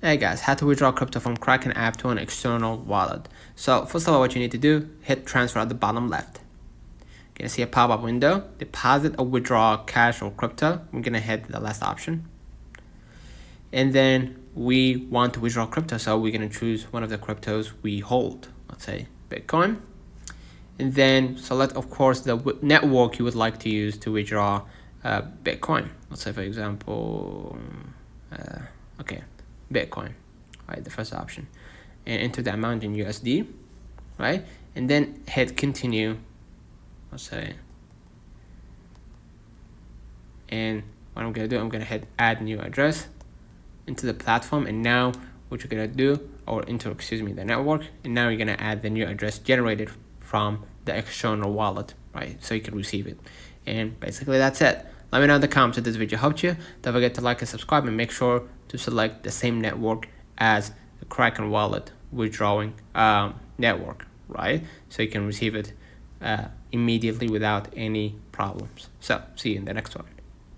Hey guys, how to withdraw crypto from Kraken app to an external wallet. So first of all, what you need to do, hit transfer at the bottom left. You're gonna see a pop-up window, deposit or withdraw cash or crypto. We're gonna hit the last option. And then we want to withdraw crypto, so we're gonna choose one of the cryptos we hold, let's say Bitcoin. And then select, of course, the network you would like to use to withdraw Bitcoin. Let's say, for example, Bitcoin, right? The first option, and enter the amount in USD, right? And then hit continue, let's say. And what I'm gonna do, I'm gonna hit add new address into the platform. And now what you're gonna do, or into, the network. And now you're gonna add the new address generated from the external wallet, right? So you can receive it. And basically that's it. Let me know in the comments if this video helped you. Don't forget to like and subscribe, and make sure to select the same network as the Kraken wallet withdrawing network, right? So you can receive it immediately without any problems. So see you in the next one.